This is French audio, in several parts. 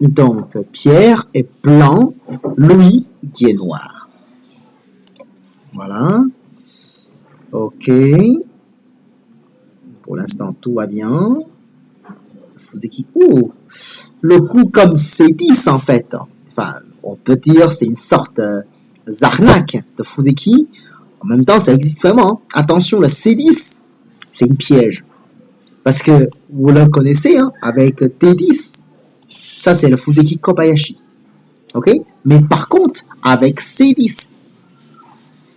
Donc, Pierre est blanc, Louis qui est noir. Voilà. Ok. Pour l'instant, tout va bien. Fuzeki. Oh, le coup comme C10 en fait. Enfin, on peut dire c'est une sorte d'arnaque de Fuzeki. En même temps, ça existe vraiment. Attention, le C10, c'est une piège. Parce que vous le connaissez, hein, avec T10. Ça, c'est le Fuzeki Kobayashi. Ok? Mais par contre, avec C10,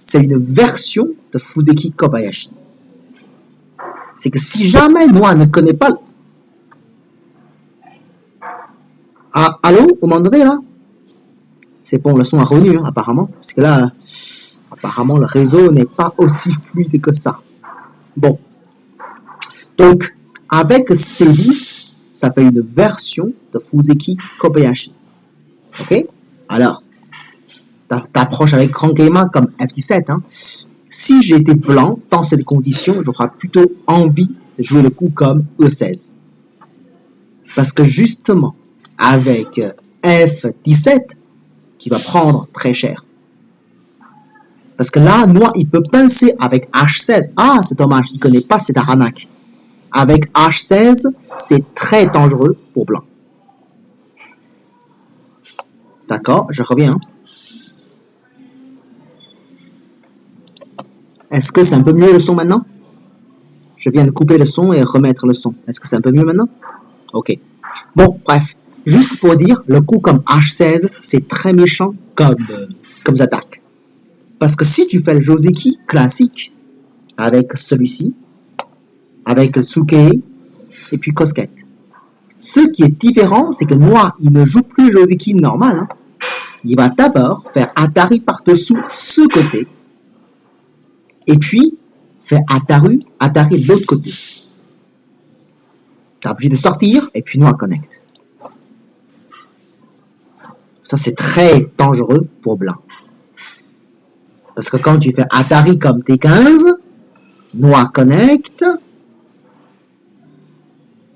c'est une version de Fuzeki Kobayashi. C'est que si jamais Noah ne connaît pas... Ah, allô? Vous m'entendez là? C'est bon, le son est revenu, hein, apparemment. Parce que là, apparemment, le réseau n'est pas aussi fluide que ça. Bon. Donc, avec C10, ça fait une version de Fuzeki Kobayashi. Ok? Alors, t'approches avec Grand Gamer comme F17. Hein. Si j'étais blanc, dans cette condition, j'aurais plutôt envie de jouer le coup comme E16. Parce que justement, avec F17, tu vas prendre très cher. Parce que là, Noir, il peut pincer avec H16. Ah, c'est dommage, il ne connaît pas cette arnaque. Avec H16, c'est très dangereux pour blanc. D'accord, je reviens. Est-ce que c'est un peu mieux le son maintenant? Je viens de couper le son et remettre le son. Est-ce que c'est un peu mieux maintenant? Ok. Bon, bref. Juste pour dire, le coup comme H16, c'est très méchant comme attaque. Parce que si tu fais le Joseki classique, avec celui-ci, avec Tsuke, et puis Kosuke. Ce qui est différent, c'est que Noir, il ne joue plus Joseki normal. Hein. Il va d'abord faire Atari par-dessous ce côté, et puis faire Atari de l'autre côté. Tu es obligé de sortir, et puis Noir connecte. Ça, c'est très dangereux pour blanc. Parce que quand tu fais Atari comme T15, Noir connecte,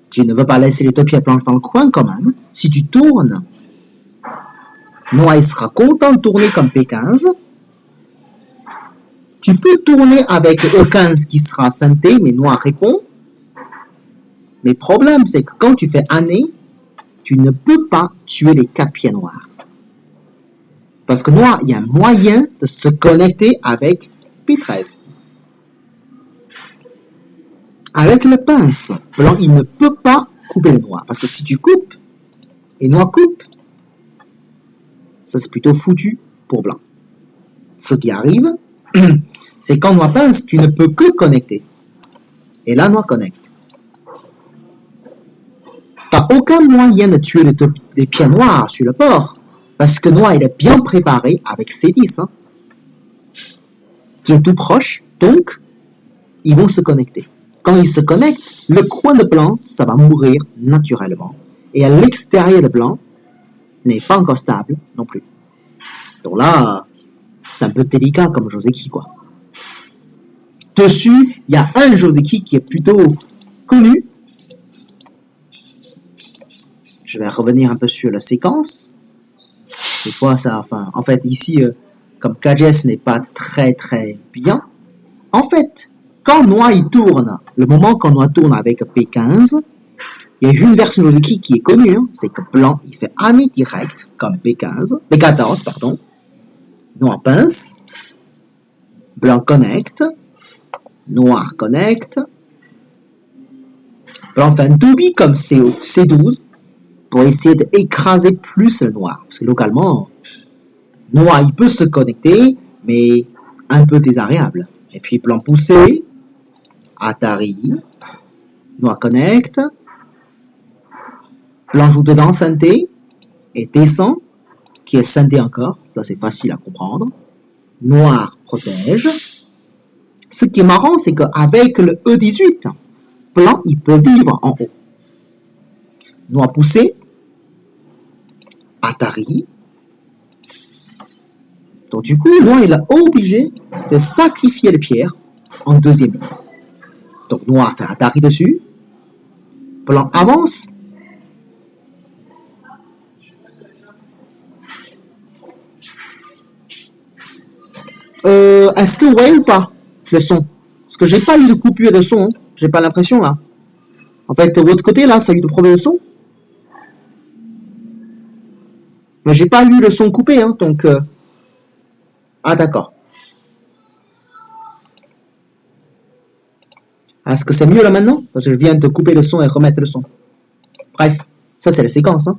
tu ne veux pas laisser les deux pieds blanches dans le coin quand même. Si tu tournes, Noir il sera content de tourner comme P15. Tu peux tourner avec E15 qui sera synthé, mais Noir répond. Mais le problème, c'est que quand tu fais année, tu ne peux pas tuer les 4 pieds noirs. Parce que Noir, il y a un moyen de se connecter avec P13. Avec le pince, blanc, il ne peut pas couper le noir. Parce que si tu coupes, et noir coupe, ça c'est plutôt foutu pour blanc. Ce qui arrive, c'est quand noir pince, tu ne peux que connecter. Et là, noir connecte. T'as aucun moyen de tuer les pieds noirs sur le port. Parce que noir, il est bien préparé avec C10. Hein, qui est tout proche. Donc, ils vont se connecter. Quand ils se connectent, le coin de blanc, ça va mourir naturellement. Et à l'extérieur de blanc, n'est pas encore stable non plus. Donc là, c'est un peu délicat comme Joseki, quoi. Dessus, il y a un Joseki qui est plutôt connu. Je vais revenir un peu sur la séquence. Des fois, ça, enfin, en fait, ici, comme KGS n'est pas très très bien, en fait, quand Noir il tourne, le moment quand Noir tourne avec P15, il y a une version de Joseki qui est connue, hein, c'est que blanc il fait année direct comme P14, pardon. Noir pince, blanc connecte, noir connecte, blanc fait un doubi comme C12 pour essayer d'écraser plus le noir. Parce que localement, noir il peut se connecter, mais un peu désagréable. Et puis blanc poussé, Atari, noir connecte, blanc joue dedans synthé, et descend, qui est synthé encore, ça c'est facile à comprendre. Noir protège. Ce qui est marrant, c'est qu'avec le E18, blanc il peut vivre en haut. Noir poussé, Atari. Donc du coup, noir il est obligé de sacrifier les pierres en deuxième ligne. Donc noir fait Atari dessus, blanc avance, Est-ce que vous voyez ou pas le son? Parce que j'ai pas eu de coupure de son, hein. J'ai pas l'impression là. En fait, de l'autre côté là, ça a eu de problème de son. Mais j'ai pas eu le son coupé, hein, donc... Ah d'accord. Est-ce que c'est mieux là maintenant? Parce que je viens de couper le son et remettre le son. Bref, ça c'est la séquence, hein.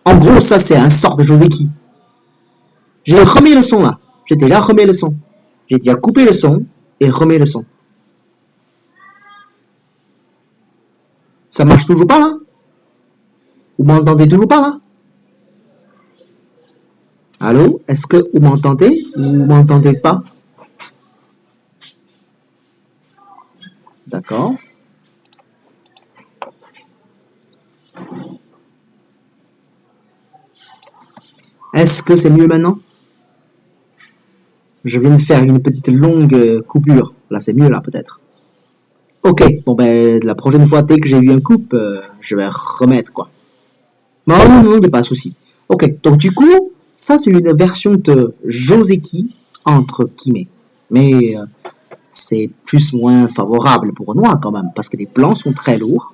En gros, ça c'est un sort de Joseki. J'ai remis le son là. J'étais là, remets le son. J'ai déjà coupé le son et remets le son. Ça marche toujours pas là? Vous m'entendez toujours pas là? Allô? Est-ce que vous m'entendez ou vous m'entendez pas? D'accord. Est-ce que c'est mieux maintenant? Je viens de faire une petite longue coupure. Là, c'est mieux là peut-être. Ok, bon ben la prochaine fois, dès que j'ai eu un coupe, je vais remettre quoi. Non, non, non, il n'y a pas de souci. Ok, donc du coup, ça c'est une version de Joseki entre guillemets. Mais c'est plus ou moins favorable pour Noir quand même, parce que les plans sont très lourds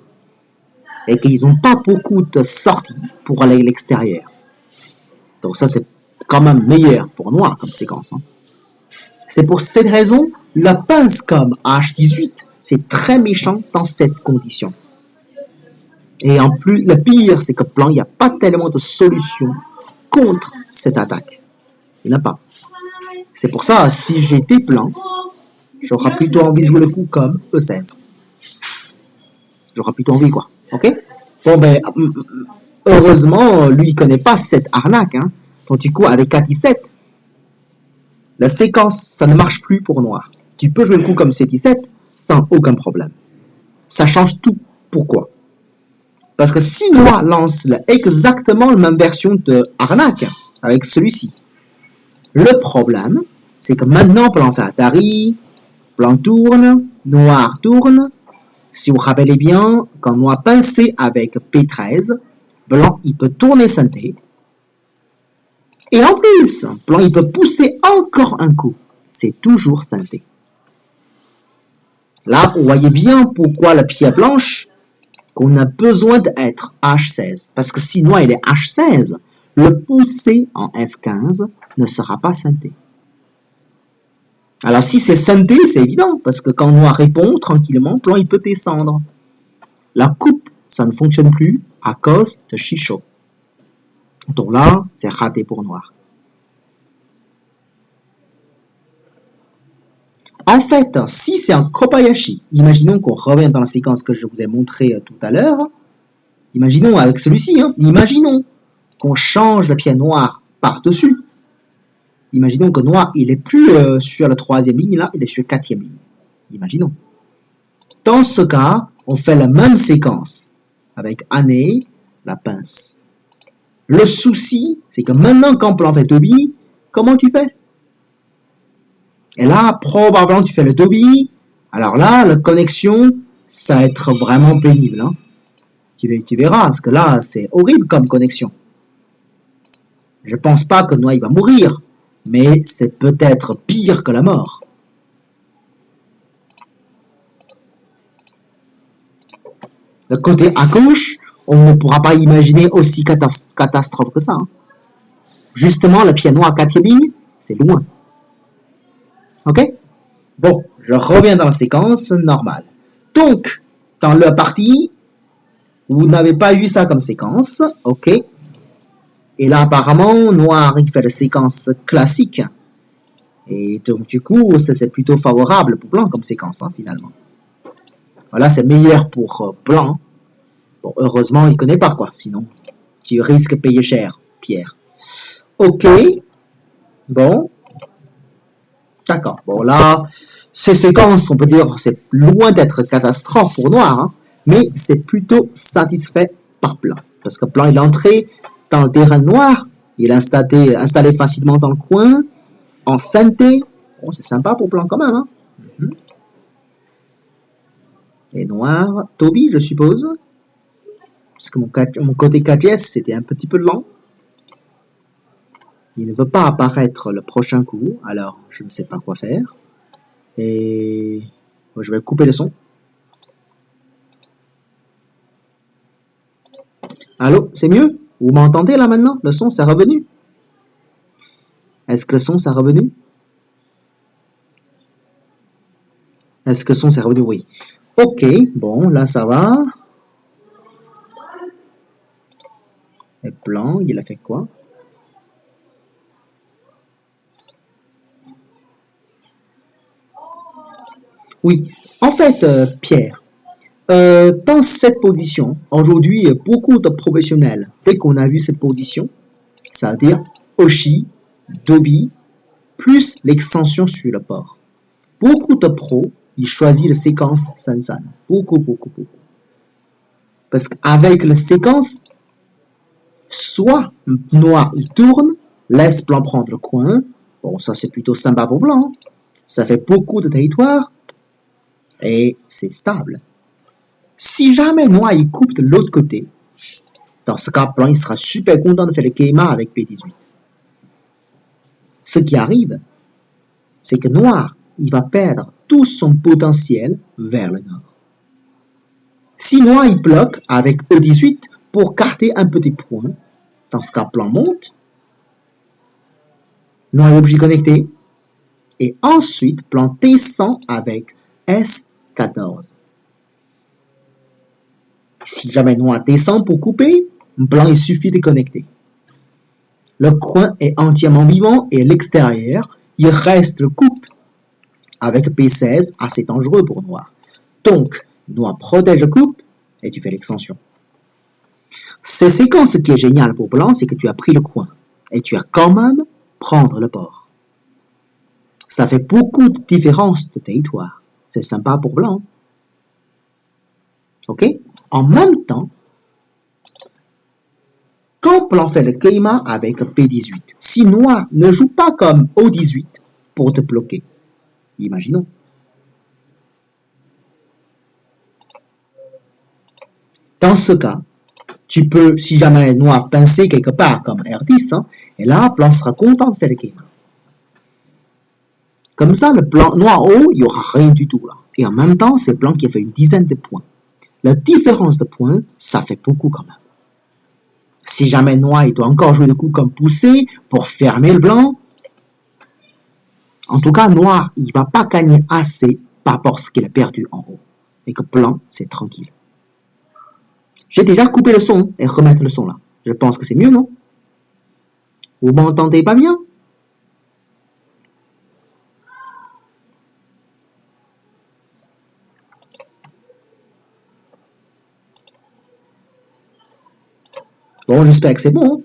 et qu'ils n'ont pas beaucoup de sorties pour aller à l'extérieur. Donc ça c'est quand même meilleur pour Noir comme séquence, hein. C'est pour cette raison, la pince comme H18, c'est très méchant dans cette condition. Et en plus, le pire, c'est que Plan, il n'y a pas tellement de solution contre cette attaque. Il n'y en a pas. C'est pour ça, si j'étais Plan, j'aurais plutôt envie de jouer le coup comme E16. J'aurais plutôt envie, quoi. Ok? Bon, ben, heureusement, lui, il connaît pas cette arnaque, hein. Donc, du coup, avec 4-17, la séquence, ça ne marche plus pour Noir. Tu peux jouer le coup comme C17 sans aucun problème. Ça change tout. Pourquoi? Parce que si Noir lance exactement la même version de arnaque avec celui-ci, le problème, c'est que maintenant, Plan fait Atari, Blanc tourne, Noir tourne. Si vous vous rappelez bien, quand Noir pinçait avec P13, Blanc, il peut tourner synthé. Et en plus, Blanc, il peut pousser encore un coup. C'est toujours synthé. Là, vous voyez bien pourquoi la pierre blanche, qu'on a besoin d'être H16. Parce que si Noir il est H16, le pousser en F15 ne sera pas synthé. Alors si c'est synthé, c'est évident, parce que quand Noir répond tranquillement, Blanc il peut descendre. La coupe, ça ne fonctionne plus à cause de Shisho. Donc là, c'est raté pour Noir. En fait, si c'est un Kobayashi, imaginons qu'on revient dans la séquence que je vous ai montrée tout à l'heure. Imaginons avec celui-ci, hein, imaginons qu'on change la pierre noire par-dessus. Imaginons que Noir, il est plus sur la 3e ligne, là, il est sur la 4e ligne. Imaginons. Dans ce cas, on fait la même séquence avec Année, la pince. Le souci, c'est que maintenant, quand Plan fait Toby, comment tu fais? Et là, probablement, tu fais le Toby. Alors là, la connexion, ça va être vraiment pénible, hein. Tu verras, parce que là, c'est horrible comme connexion. Je pense pas que Noir il va mourir, mais c'est peut-être pire que la mort. De côté à gauche, on ne pourra pas imaginer aussi catastrophe que ça, hein. Justement, le pied noir à 4e ligne, c'est loin. Ok? Bon, je reviens dans la séquence normale. Donc, dans la partie, vous n'avez pas eu ça comme séquence, ok? Et là, apparemment, Noir, il fait la séquence classique. Et donc, du coup, c'est plutôt favorable pour Blanc comme séquence, hein, finalement. Voilà, c'est meilleur pour Blanc. Bon, heureusement, il ne connaît pas, quoi. Sinon, tu risques de payer cher, Pierre. Ok. Bon. D'accord. Bon, là, ces séquences, on peut dire, c'est loin d'être catastrophe pour Noir, hein, mais c'est plutôt satisfait par Blanc. Parce que Blanc, il est entré dans le terrain noir, il est installé facilement dans le coin, en synthé. Bon, c'est sympa pour Blanc quand même, hein. Et noir, Toby, je suppose. Parce que mon côté 4GS, c'était un petit peu lent. Il ne veut pas apparaître le prochain coup, alors je ne sais pas quoi faire. Et je vais couper le son. Allô, c'est mieux? Vous m'entendez là maintenant? Le son, c'est revenu? Est-ce que le son, c'est revenu? Est-ce que le son, c'est revenu? Oui. Ok, bon, là, ça va. Et blanc, il a fait quoi? Oui, en fait, Pierre, dans cette position, aujourd'hui, beaucoup de professionnels, dès qu'on a vu cette position, c'est-à-dire Oshi, Dobi, plus l'extension sur le port. Beaucoup de pros, ils choisissent la séquence Sansan. Beaucoup, beaucoup, beaucoup. Parce qu'avec la séquence, soit noir il tourne, laisse blanc prendre le coin. Bon, ça c'est plutôt sympa pour blanc. Ça fait beaucoup de territoire et c'est stable. Si jamais noir il coupe de l'autre côté, dans ce cas, blanc il sera super content de faire le Keima avec P18. Ce qui arrive, c'est que noir il va perdre tout son potentiel vers le nord. Si noir il bloque avec E18 pour carter un petit point, dans ce cas, blanc monte, noir est obligé de connecter, et ensuite blanc descend avec S14. Si jamais noir descend pour couper, blanc il suffit de connecter. Le coin est entièrement vivant et l'extérieur, il reste le coupe avec P16 assez dangereux pour noir. Donc, noir protège le coupe et tu fais l'extension. Ces séquences, ce qui est génial pour blanc, c'est que tu as pris le coin et tu as quand même prendre le port. Ça fait beaucoup de différence de territoire. C'est sympa pour blanc. Ok? En même temps, quand blanc fait le Keima avec P18, si noir ne joue pas comme O18 pour te bloquer, imaginons. Dans ce cas, tu peux, si jamais noir pincer quelque part comme R10, hein, et là, blanc sera content de faire le Keima. Comme ça, le blanc noir haut, il n'y aura rien du tout là. Et en même temps, c'est blanc qui a fait une dizaine de points. La différence de points, ça fait beaucoup quand même. Si jamais noir, il doit encore jouer des coups comme poussé pour fermer le blanc. En tout cas, noir, il ne va pas gagner assez par rapport à ce qu'il a perdu en haut. Et que blanc, c'est tranquille. J'ai déjà coupé le son et remettre le son là. Je pense que c'est mieux, non? Vous m'entendez pas bien? Bon, j'espère que c'est bon.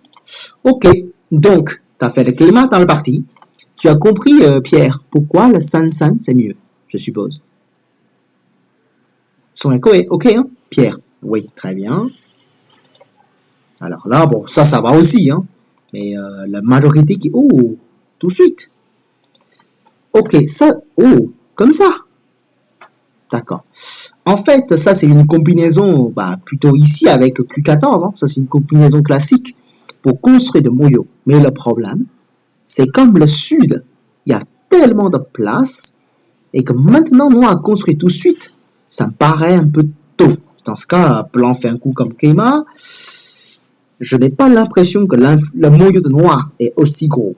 Ok, donc, tu as fait le Keima dans le parti. Tu as compris, Pierre, pourquoi le Sansan c'est mieux, je suppose. Son écho est ok, hein, Pierre? Oui, très bien. Alors là, bon, ça va aussi, hein. Mais la majorité qui... Oh, tout de suite. Ok, ça... Oh, comme ça. D'accord. En fait, ça, c'est une combinaison, bah, plutôt ici avec Q14. Hein. Ça, c'est une combinaison classique pour construire de moyaux. Mais le problème, c'est comme le sud, il y a tellement de place et que maintenant, moi, à construire tout de suite, ça me paraît un peu tôt. Dans ce cas, blanc fait un coup comme Keima. Je n'ai pas l'impression que le moyau de noir est aussi gros.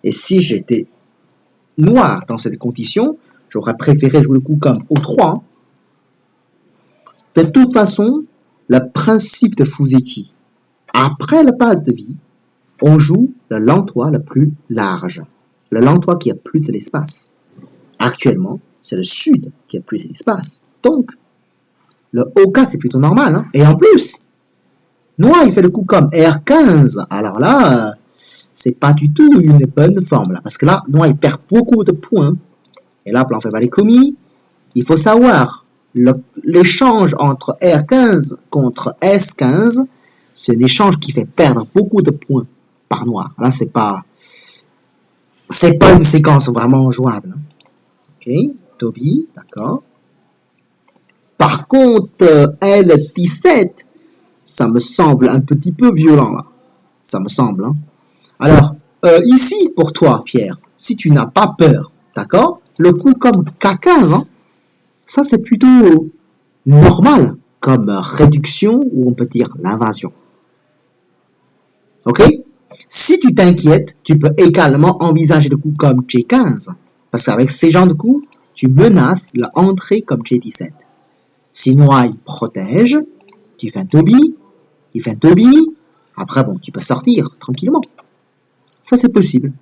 Et si j'étais noir dans cette condition, j'aurais préféré jouer le coup comme O3. De toute façon, le principe de Fuseki, après le passe de vie, on joue le lentois le plus large, le lentois qui a plus de l'espace. Actuellement, c'est le sud qui a plus d'espace. Donc, le OK, c'est plutôt normal. Hein. Et en plus, noir, il fait le coup comme R15. Alors là, c'est pas du tout une bonne forme. Là, parce que là, noir, il perd beaucoup de points. Et là, blanc fait pas les commis. Il faut savoir, l'échange entre R15 contre S15, c'est un échange qui fait perdre beaucoup de points par noir. Là, c'est pas une séquence vraiment jouable. Ok, Toby, d'accord. Par contre, L17, ça me semble un petit peu violent, là. Ça me semble, hein. Alors, ici, pour toi, Pierre, si tu n'as pas peur, d'accord, le coup comme K15, hein, ça c'est plutôt normal comme réduction, ou on peut dire l'invasion. Ok? Si tu t'inquiètes, tu peux également envisager le coup comme J15, parce qu'avec ces genres de coups, tu menaces l'entrée comme J17. Si Noir protège, tu fais un Toby, il fait un Toby, après bon, tu peux sortir tranquillement. Ça c'est possible.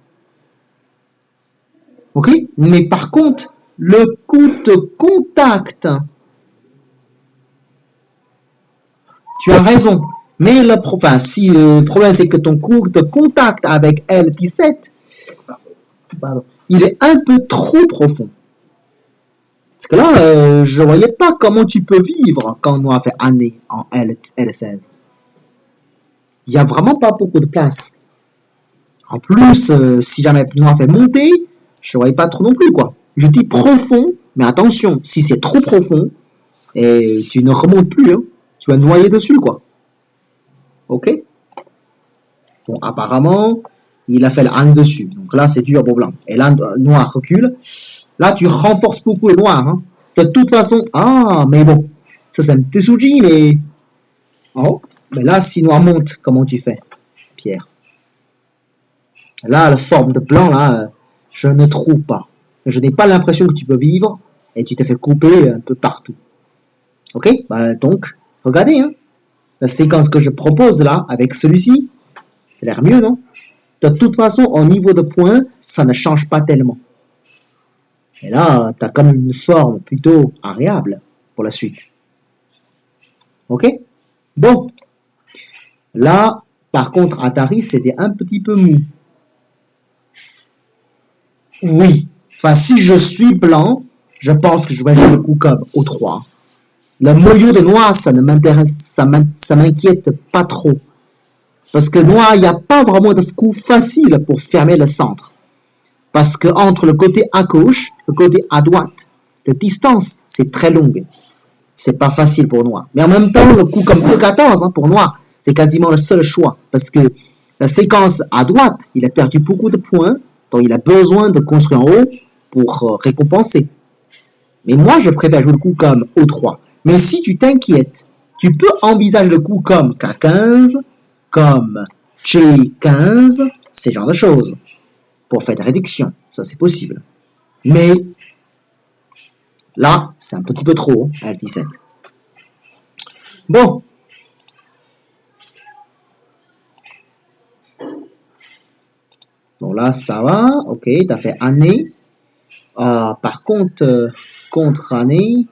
Ok? Mais par contre, le coup de contact, tu as raison. Mais si le problème c'est que ton coup de contact avec L17, pardon, il est un peu trop profond. Parce que là, je ne voyais pas comment tu peux vivre quand on a fait année en L16. Il n'y a vraiment pas beaucoup de place. En plus, si jamais on a fait monter, je ne voyais pas trop non plus, quoi. Je dis profond, mais attention, si c'est trop profond, et tu ne remontes plus, hein, tu vas te noyer dessus, quoi. Ok? Bon, apparemment, il a fait le Anne dessus. Donc là, c'est dur pour blanc. Et là, noir recule. Là, tu renforces beaucoup le noir. Hein. De toute façon, ah, mais bon, ça c'est un Tsuji, mais... Oh, mais là, si noir monte, comment tu fais, Pierre? Là, la forme de blanc, là, je ne trouve pas. Je n'ai pas l'impression que tu peux vivre et tu te fais couper un peu partout. Ok? Bah, donc, regardez, hein. La séquence que je propose là, avec celui-ci, ça a l'air mieux, non? De toute façon, au niveau de points, ça ne change pas tellement. Et là, tu as comme une forme plutôt variable pour la suite. Ok? Bon, là, par contre, Atari, c'était un petit peu mou. Oui. Enfin, si je suis blanc, je pense que je vais jouer le coup comme au 3. Le milieu de noir, ça ne m'intéresse, ça m'inquiète pas trop. Parce que noir, il n'y a pas vraiment de coup facile pour fermer le centre. Parce que entre le côté à gauche, le côté à droite, la distance, c'est très longue. C'est pas facile pour noir. Mais en même temps, le coup comme E14, hein, pour noir, c'est quasiment le seul choix. Parce que la séquence à droite, il a perdu beaucoup de points, donc il a besoin de construire en haut pour récompenser. Mais moi, je préfère jouer le coup comme O3. Mais si tu t'inquiètes, tu peux envisager le coup comme K15, comme G15, ces genres de choses, pour faire des réductions. Ça, c'est possible. Mais là, c'est un petit peu trop, hein, L17. Bon. Donc là, ça va. Ok, tu as fait année. Par contre, contre année.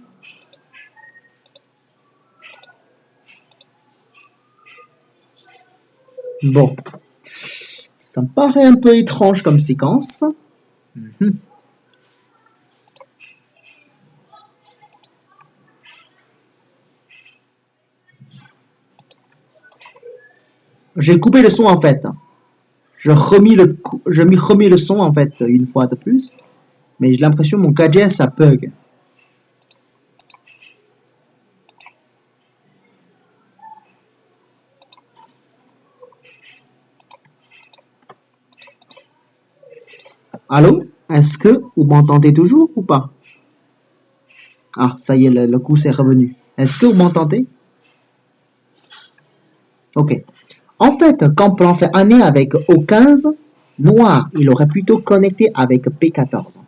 Bon. Ça me paraît un peu étrange comme séquence. Mm-hmm. J'ai coupé le son en fait. Je remis le son en fait une fois de plus. Mais j'ai l'impression que mon 4GS ça bug. Allô? Est-ce que vous m'entendez toujours ou pas? Ah, ça y est, le coup c'est revenu. Est-ce que vous m'entendez? Ok. En fait, quand on fait année avec O15, noir, il aurait plutôt connecté avec P14.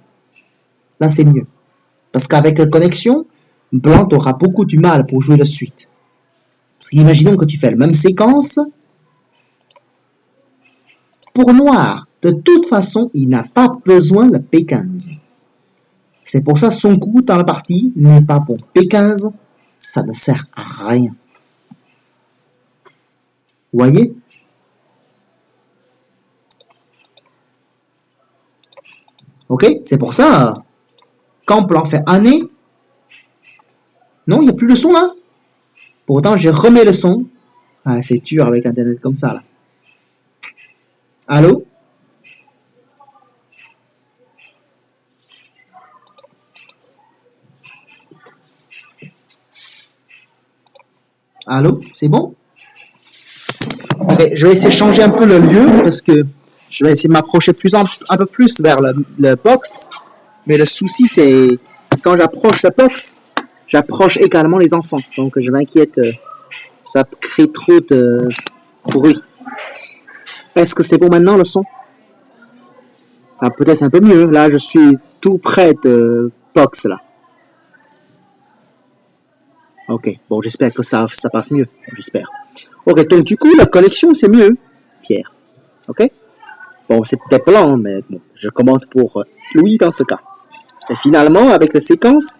Là, c'est mieux. Parce qu'avec la connexion, blanc aura beaucoup du mal pour jouer la suite. Parce qu'imaginons que tu fais la même séquence pour noir. De toute façon, il n'a pas besoin de P15. C'est pour ça que son coup dans la partie n'est pas bon. P15, ça ne sert à rien. Vous voyez? Ok? C'est pour ça, quand plan fait année, non, il n'y a plus de son là. Pourtant, je remets le son. Ah, c'est dur avec Internet comme ça là. Allô? Allô, c'est bon? Ok, je vais essayer de changer un peu le lieu parce que je vais essayer de m'approcher un peu plus vers le box. Mais le souci, c'est quand j'approche le box, j'approche également les enfants. Donc je m'inquiète, ça crée trop de bruit. Est-ce que c'est bon maintenant le son? Ah, peut-être c'est un peu mieux. Là, je suis tout près de box là. Ok, bon, j'espère que ça passe mieux. J'espère. Ok, donc du coup, la connexion, c'est mieux, Pierre. Ok? Bon, c'est peut-être lent, mais bon, je commente pour Louis dans ce cas. Et finalement, avec la séquence...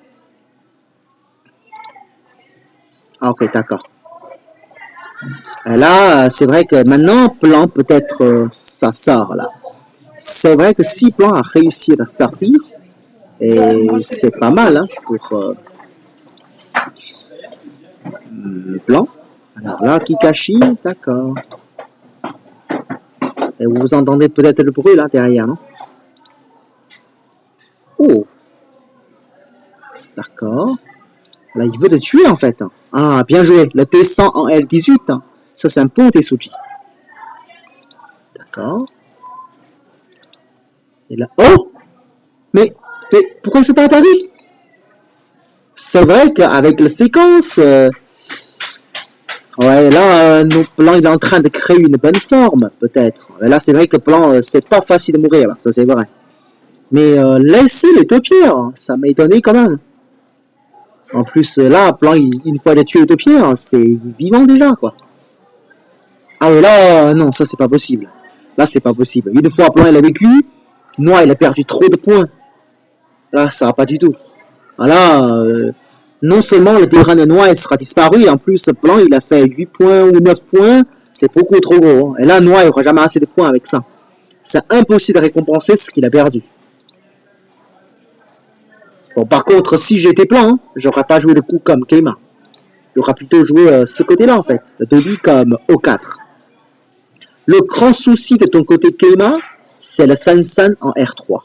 Ah, ok, d'accord. Là, c'est vrai que maintenant, plan, peut-être, ça sort, là. C'est vrai que si plan a réussi à sortir, et c'est pas mal, hein, pour plan. Alors là, Kikashi, d'accord. Et vous entendez peut-être le bruit, là, derrière, non? Oh, d'accord. Là, il veut te tuer, en fait. Ah, bien joué. Le T100 en L18. Ça, c'est un bon Tetsuji. D'accord. Et là... Oh, mais pourquoi je fais pas attaquer? C'est vrai qu'avec la séquence... ouais, là, nos plans, il est en train de créer une bonne forme, peut-être. Là, c'est vrai que plan, c'est pas facile de mourir, là. Ça, c'est vrai. Mais laisser les deux pierres, ça m'a étonné quand même. En plus, là, plan, une fois de tuer les deux pierres, c'est vivant déjà, quoi. Ah mais là, non, ça c'est pas possible. Là, c'est pas possible. Une fois plan, il a vécu, Noir, il a perdu trop de points. Là, ça va pas du tout. Voilà, non seulement le terrain de Noir sera disparu, en plus, ce plan, il a fait 8 points ou 9 points, c'est beaucoup trop gros. Et là, Noir, il aura jamais assez de points avec ça. C'est impossible de récompenser ce qu'il a perdu. Bon, par contre, si j'étais plan, j'aurais pas joué le coup comme Keima. J'aurais plutôt joué ce côté-là, en fait. Le Dobby comme O4. Le grand souci de ton côté Keima, c'est le Sansan en R3.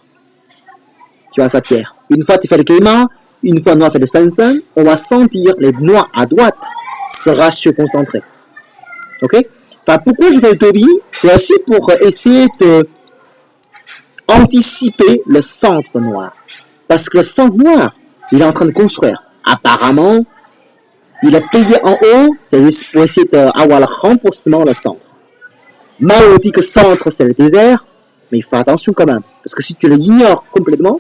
Tu vois ça, Pierre. Une fois tu fais le Keima, une fois Noir fait le Sansan, on va sentir les Noirs à droite sera surconcentré. Ok? Enfin, pourquoi je fais le Dobby? C'est aussi pour essayer de anticiper le centre noir. Parce que le centre noir, il est en train de construire. Apparemment, il a payé en haut, c'est juste pour essayer d'avoir le remboursement le centre. Mal on dit que centre, c'est le désert, mais il faut attention quand même. Parce que si tu l'ignores complètement,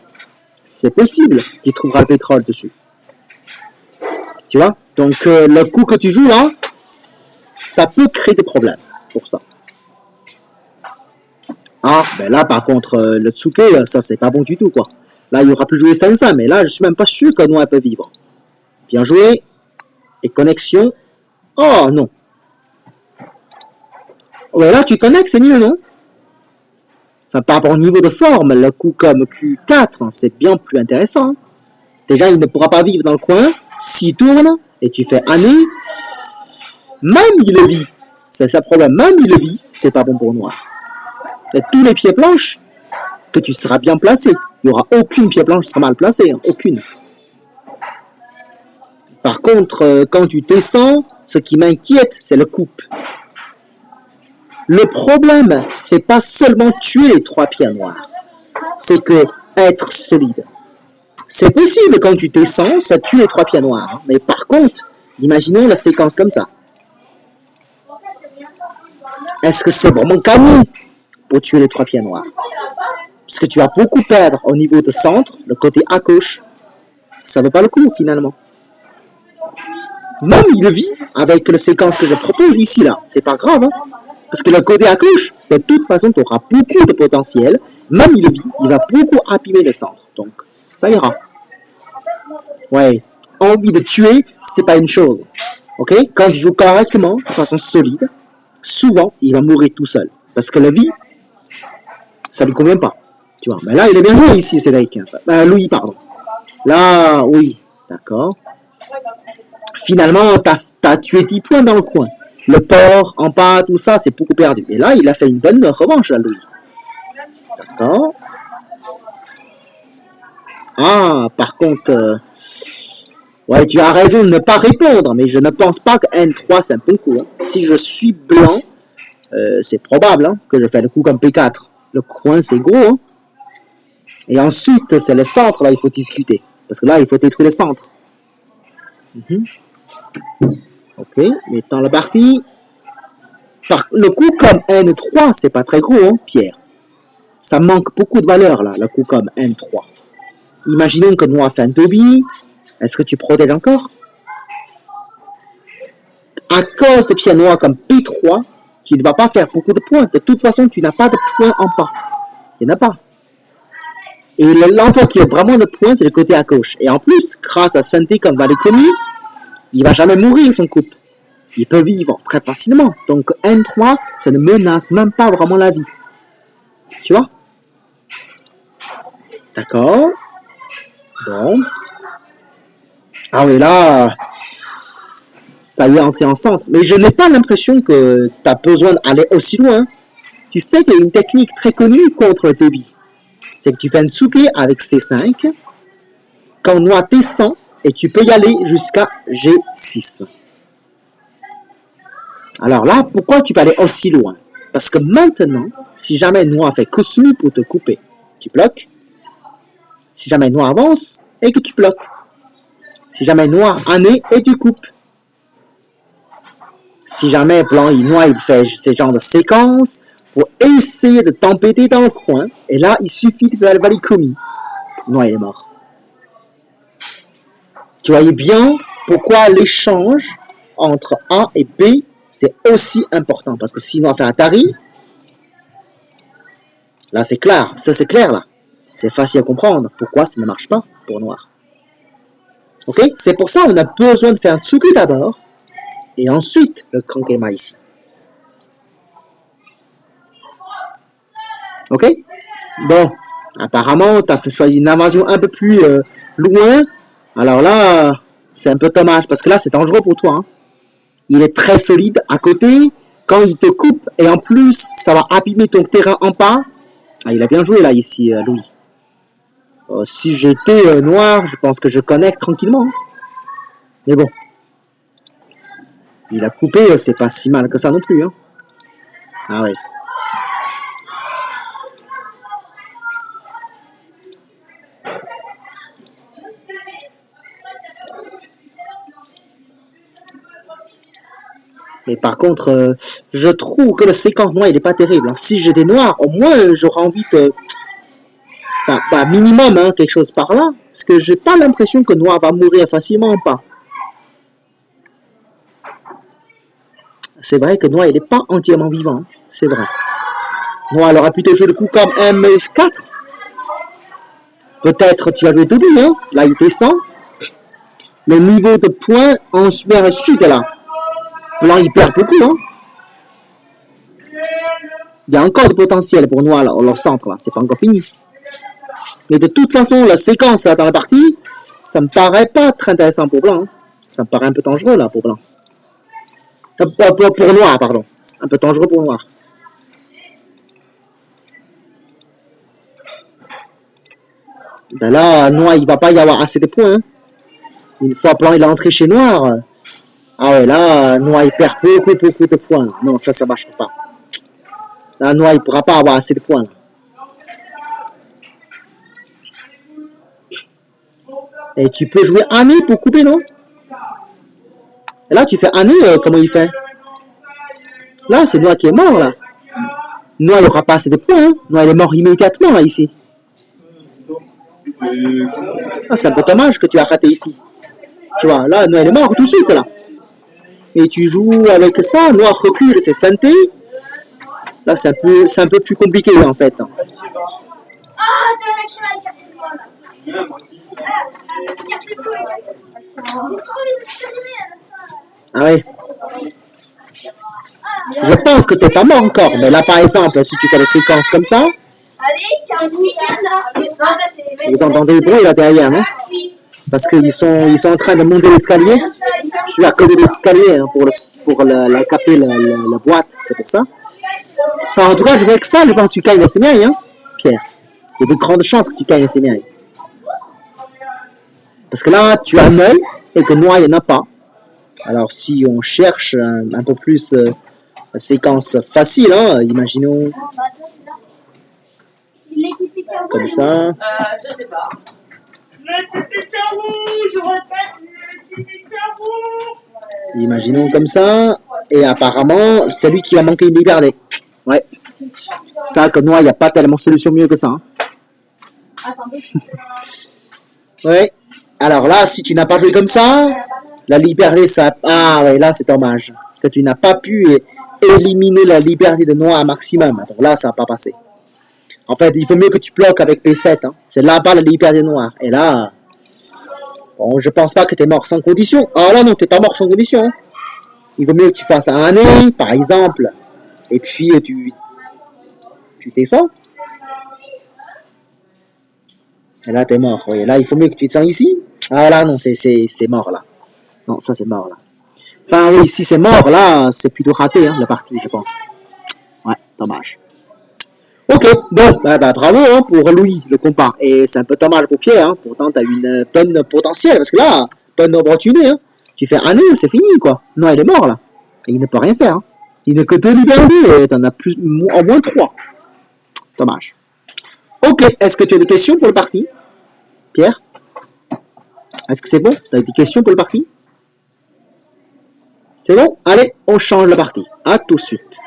c'est possible qu'il trouvera le pétrole dessus. Tu vois? Donc, le coup que tu joues là, ça peut créer des problèmes pour ça. Ah, ben là, par contre, le Tsuke, ça, c'est pas bon du tout, quoi. Là, il aura plus joué Sansa, mais là, je suis même pas sûr que Noah peut vivre. Bien joué. Et connexion. Oh, non. Ouais, là, tu connectes, c'est mieux, non? Enfin, par rapport au niveau de forme, le coup comme Q4, c'est bien plus intéressant. Déjà, il ne pourra pas vivre dans le coin. S'il tourne, et tu fais année, même il le vit. C'est ça le problème. Même il le vit, c'est pas bon pour Noir. Et tous les pieds planches, que tu seras bien placé. Il n'y aura aucune pied planche qui sera mal placée. Hein, aucune. Par contre, quand tu descends, ce qui m'inquiète, c'est le coupe. Le problème, c'est pas seulement tuer les trois pieds noirs. C'est que être solide. C'est possible quand tu descends, ça tue les trois pieds noirs. Mais par contre, imaginons la séquence comme ça. Est-ce que c'est vraiment gagné pour tuer les trois pieds noirs? Parce que tu vas beaucoup perdre au niveau de centre, le côté à gauche. Ça ne vaut pas le coup finalement. Même il vit avec la séquence que je propose ici là. C'est pas grave. Hein? Parce que le côté à gauche, de toute façon, tu auras beaucoup de potentiel. Même il vit, il va beaucoup abîmer le centre. Donc, ça ira. Ouais. Envie de tuer, c'est pas une chose. Ok? Quand tu joues correctement, de façon solide, souvent, il va mourir tout seul. Parce que la vie, ça lui convient pas. Tu vois? Mais là, il est bien joué ici, Cédric. Louis, pardon. Là, oui. D'accord. Finalement, t'as tué 10 points dans le coin. Le port, en bas, tout ça, c'est beaucoup perdu. Et là, il a fait une bonne revanche à Louis. D'accord. Ah, par contre, Ouais, tu as raison de ne pas répondre, mais je ne pense pas que N3 c'est un bon coup. Hein. Si je suis blanc, c'est probable hein, que je fais le coup comme P4. Le coin c'est gros. Hein. Et ensuite, c'est le centre, là, il faut discuter. Parce que là, il faut détruire le centre. Ok, mettons la partie. Le coup comme N3, c'est pas très gros, hein, Pierre. Ça manque beaucoup de valeur, là, le coup comme N3. Imaginons que Noir fait un Toby. Est-ce que tu protèges encore? À cause de pieds noirs comme P3, tu ne vas pas faire beaucoup de points. De toute façon, tu n'as pas de points en bas. Il n'y en a pas. Et l'endroit qui a vraiment de points, c'est le côté à gauche. Et en plus, grâce à Santé comme Valekomi, il va jamais mourir son couple. Il peut vivre très facilement. Donc N3, ça ne menace même pas vraiment la vie. Tu vois? D'accord. Bon. Ah oui, là, ça y est, entré en centre. Mais je n'ai pas l'impression que tu as besoin d'aller aussi loin. Tu sais qu'il y a une technique très connue contre le débit. C'est que tu fais un tsuke avec C5. Quand Noir descend, et tu peux y aller jusqu'à G6. Alors là, pourquoi tu peux aller aussi loin? Parce que maintenant, si jamais Noir fait Kosumi pour te couper, tu bloques. Si jamais Noir avance, et que tu bloques. Si jamais Noir en est, et tu coupes. Si jamais Blanc et Noir il fait ce genre de séquence pour essayer de t'embêter dans le coin, et là, il suffit de faire le Valekomi. Noir, il est mort. Tu voyais bien pourquoi l'échange entre A et B, c'est aussi important. Parce que si Noir fait Atari, là, c'est clair. Ça, c'est clair, là. C'est facile à comprendre pourquoi ça ne marche pas pour Noir. Ok? C'est pour ça qu'on a besoin de faire un Tsuku d'abord, et ensuite le Kankema ici. Ok? Bon, apparemment, tu as choisi une invasion un peu plus loin. Alors là, c'est un peu dommage, parce que là, c'est dangereux pour toi. Hein. Il est très solide à côté. Quand il te coupe, et en plus, ça va abîmer ton terrain en bas. Ah, il a bien joué là, ici, Louis. Si j'étais Noir, je pense que je connecte tranquillement. Hein. Mais bon. Il a coupé, c'est pas si mal que ça non plus. Hein. Ah ouais. Mais par contre, je trouve que le séquence noir, il n'est pas terrible. Hein. Si j'ai des noirs, au moins, j'aurais envie de... Enfin, bah, minimum, hein, quelque chose par là. Parce que j'ai pas l'impression que noir va mourir facilement, pas. C'est vrai que noir, il n'est pas entièrement vivant. Hein. C'est vrai. Noir, il aurait plutôt joué le coup comme M4. Peut-être tu as joué double, hein. Là, il descend. Le niveau de points vers le sud, là. Blanc, il perd beaucoup, hein. Il y a encore du potentiel pour Noir, là, leur centre, là. C'est pas encore fini. Mais de toute façon, la séquence, là, dans la partie, ça me paraît pas très intéressant pour Blanc. Hein. Ça me paraît un peu dangereux, là, pour Blanc. Pour Noir, pardon. Un peu dangereux pour Noir. Ben là, Noir, il va pas y avoir assez de points. Hein. Une fois Blanc, il est entré chez Noir. Ah ouais, là, Noir, il perd beaucoup de points. Non, ça marche pas. Là, Noir, il pourra pas avoir assez de points. Là. Et tu peux jouer Annie pour couper, non? Et là, tu fais Annie, comment il fait? Là, c'est Noir qui est mort, là. Noir, il aura pas assez de points. Hein. Noir, il est mort immédiatement, là, ici. Ah, c'est un peu dommage que tu as raté ici. Tu vois, là, Noir, il est mort tout de suite, là. Et tu joues avec ça, Noir recule, c'est santé. Là, c'est un peu plus compliqué, en fait. Ah ouais. Je pense que t'es pas mort encore, mais là, par exemple, si tu fais des séquences comme ça, vous entendez le bruit là derrière, non? Parce qu'ils sont en train de monter l'escalier. Je suis à côté de l'escalier hein, pour capter la boîte, c'est pour ça. Enfin, en tout cas, je vois que ça, je pense que tu gagnes assez bien, hein, Pierre. Il y a de grandes chances que tu gagnes assez bien. Parce que là, tu as un œil, et que noir, il n'y en a pas. Alors, si on cherche un peu plus la séquence facile, hein, imaginons comme ça. Je sais pas. Le petit rouge, le petit rouge. Imaginons comme ça. Et apparemment, c'est lui qui va manquer une liberté. Ouais. Ça, que noir, il n'y a pas tellement de solution mieux que ça. Hein. Ouais. Alors là, si tu n'as pas joué comme ça, la liberté, ça... Ah ouais, là, c'est dommage. Que tu n'as pas pu éliminer la liberté de noir un maximum. Donc là, ça va pas passer. En fait, il faut mieux que tu bloques avec P7. Hein. C'est là-bas la liberté noire. Et là, bon, je pense pas que tu es mort sans condition. Ah là, non, tu n'es pas mort sans condition. Hein. Il vaut mieux que tu fasses un nez, par exemple. Et puis, tu descends. Et là, t'es mort. Oui, là, il faut mieux que tu descends ici. Ah là, non, c'est mort, là. Non, ça, c'est mort, là. Enfin, oui, si c'est mort, là, c'est plutôt raté, hein, la partie, je pense. Ouais, dommage. Ok, bon, bah, bravo hein, pour Louis, le compas. Et c'est un peu dommage pour Pierre, hein. Pourtant, t'as une bonne potentiel, parce que là, bonne opportunité, hein. Tu fais un nez, c'est fini, quoi. Non, il est mort, là. Et il ne peut rien faire, hein. Il n'est que 2 libertés, et t'en as plus, au moins 3. Dommage. Ok, est-ce que tu as des questions pour le parti, Pierre? Est-ce que c'est bon? Tu as des questions pour le parti? C'est bon? Allez, on change le parti. À tout de suite.